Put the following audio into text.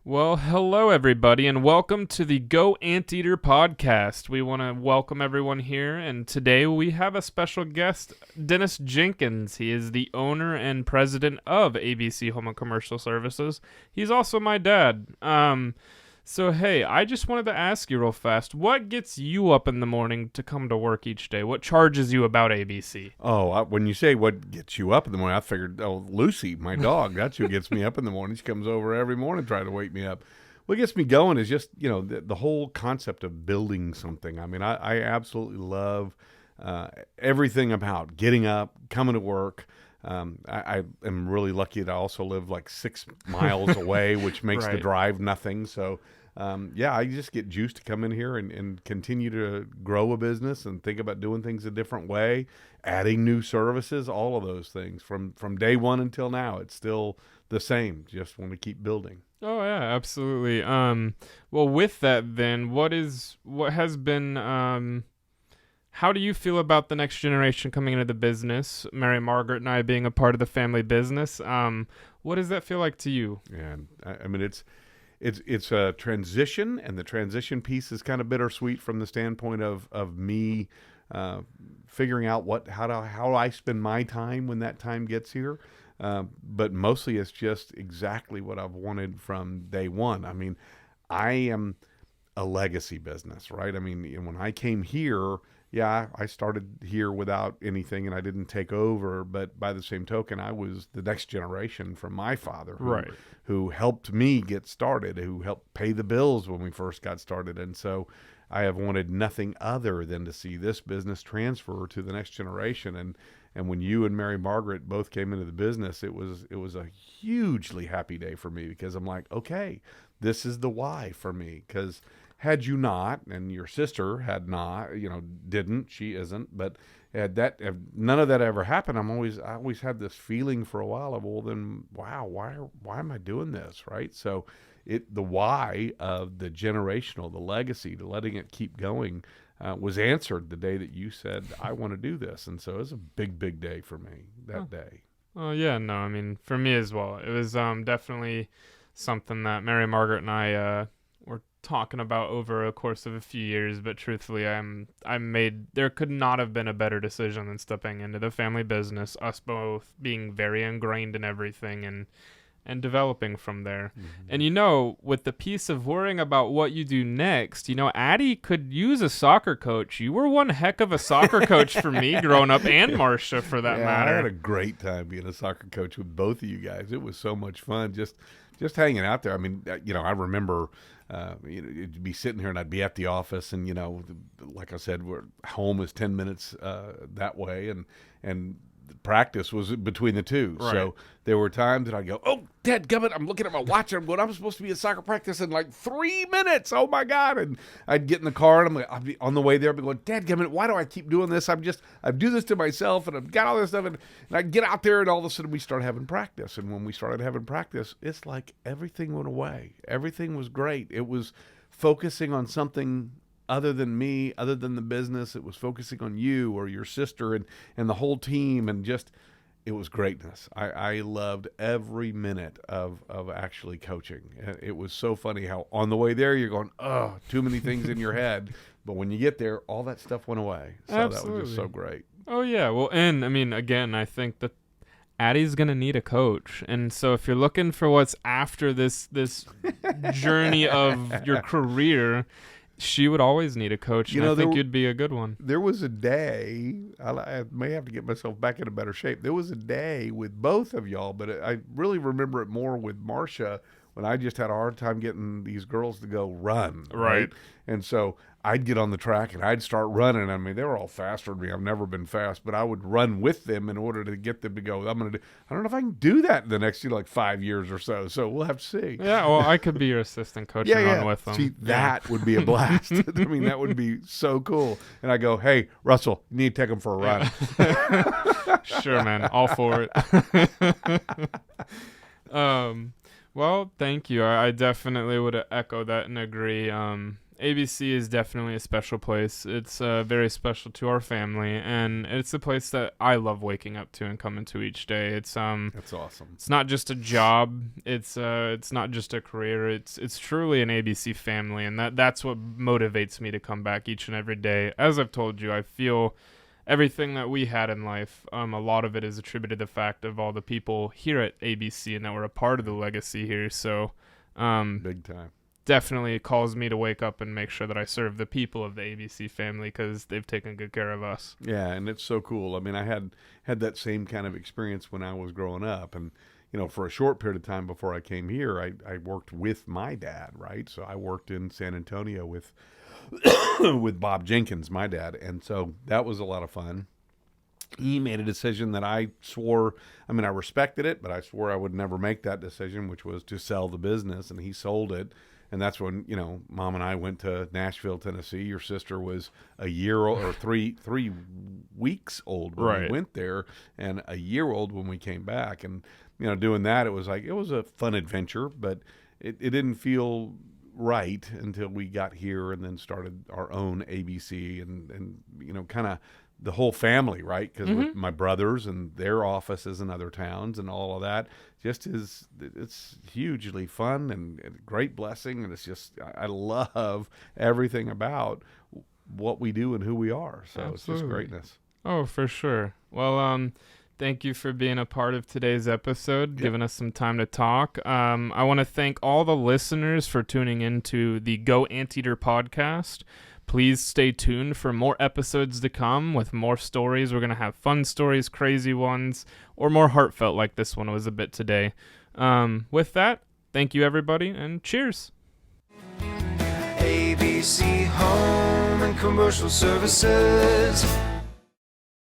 Well, hello everybody, and welcome to the Go Anteater podcast. We want to welcome everyone here, and today we have a special guest, Dennis Jenkins. He is the owner and president of ABC Home and Commercial Services. He's also my dad. So hey, I just wanted to ask you real fast, what gets you up in the morning to come to work each day? What charges you about ABC? When you say what gets you up in the morning, I figured, Lucy, my dog, that's who gets me up in the morning. She comes over every morning trying to wake me up. What gets me going is just, the whole concept of building something. I mean, I absolutely love everything about getting up, coming to work. I am really lucky that I also live like 6 miles away, which makes the drive nothing. So, I just get juiced to come in here and continue to grow a business and think about doing things a different way, adding new services, all of those things. From day one until now, it's still the same. Just want to keep building. Oh yeah, absolutely. Well, with that, then, what has been how do you feel about the next generation coming into the business? Mary Margaret and I being a part of the family business. What does that feel like to you? Yeah, I mean, it's a transition, and the transition piece is kind of bittersweet from the standpoint of me figuring out how I spend my time when that time gets here. But mostly it's just exactly what I've wanted from day one. I mean, I am a legacy business, right? I mean, when I came here, I started here without anything and I didn't take over, but by the same token, I was the next generation from my father who helped me get started, who helped pay the bills when we first got started. And so I have wanted nothing other than to see this business transfer to the next generation. And when you and Mary Margaret both came into the business, it was a hugely happy day for me, because I'm like, okay, this is the why for me. Because had you not, and your sister had not, didn't, she isn't, but if none of that ever happened, I always had this feeling for a while of, well, then, wow, why am I doing this, right? So the why of the generational, the legacy, to letting it keep going, was answered the day that you said, I want to do this. And so it was a big, big day for me that day. Oh yeah, no, I mean, for me as well. It was definitely something that Mary Margaret and I were talking about over a course of a few years, but truthfully, there could not have been a better decision than stepping into the family business, us both being very ingrained in everything and developing from there. Mm-hmm. And with the piece of worrying about what you do next, Addie could use a soccer coach. You were one heck of a soccer coach for me growing up, and Marcia for that matter. I had a great time being a soccer coach with both of you guys. It was so much fun just hanging out there. I mean, I remember you'd be sitting here and I'd be at the office, and like I said, home is 10 minutes that way, and practice was between the two. Right. So there were times that I'd go, oh, dadgummit, I'm looking at my watch and I'm going, I'm supposed to be at soccer practice in like 3 minutes. Oh my God. And I'd get in the car and I'd be on the way there, I'd be going, dadgummit, why do I keep doing this? I do this to myself, and I've got all this stuff, and I get out there, and all of a sudden we start having practice. And when we started having practice, it's like everything went away. Everything was great. It was focusing on something other than me, other than the business. It was focusing on you or your sister and the whole team, and just, it was greatness. I loved every minute of actually coaching. It was so funny how on the way there you're going, oh, too many things in your head. But when you get there, all that stuff went away. So Absolutely. That was just so great. Oh, yeah. Well, and I mean, again, I think that Addie's going to need a coach. And so if you're looking for what's after this journey of your career, she would always need a coach, and I think you'd be a good one. There was a day, I may have to get myself back in a better shape. There was a day with both of y'all, but I really remember it more with Marcia, when I just had a hard time getting these girls to go run. Right. And so I'd get on the track and I'd start running. I mean, they were all faster than me. I've never been fast, but I would run with them in order to get them to go, I don't know if I can do that in the next 5 years or so. So we'll have to see. Yeah, well, I could be your assistant coach and run with them. See, that would be a blast. I mean, that would be so cool. And I go, hey, Russell, you need to take them for a run. Sure, man. All for it. Well, thank you. I definitely would echo that and agree. ABC is definitely a special place. It's very special to our family, and it's a place that I love waking up to and coming to each day. That's awesome. It's not just a job. It's not just a career. It's truly an ABC family, and that's what motivates me to come back each and every day. As I've told you, I feel everything that we had in life, a lot of it is attributed to the fact of all the people here at ABC and that were a part of the legacy here. So, Big time. definitely calls me to wake up and make sure that I serve the people of the ABC family because they've taken good care of us. Yeah, and it's so cool. I mean, I had that same kind of experience when I was growing up, and for a short period of time before I came here, I worked with my dad, right? So I worked in San Antonio with with Bob Jenkins, my dad, and so that was a lot of fun. He made a decision that I swore, I mean, I respected it, but I swore I would never make that decision, which was to sell the business, and he sold it. And that's when, Mom and I went to Nashville, Tennessee. Your sister was a year old, or three weeks old when we went there, and a year old when we came back. And, doing that, it was a fun adventure, but it didn't feel right until we got here and then started our own ABC and kind of the whole family, right? Because with my brothers and their offices in other towns and all of that, it's hugely fun and a great blessing. And it's just, I love everything about what we do and who we are. So Absolutely. It's just greatness. Oh, for sure. Well, thank you for being a part of today's episode, giving us some time to talk. I want to thank all the listeners for tuning into the Go Anteater podcast. Please stay tuned for more episodes to come with more stories. We're going to have fun stories, crazy ones, or more heartfelt like this one was a bit today. With that, thank you, everybody, and cheers. ABC Home and Commercial Services.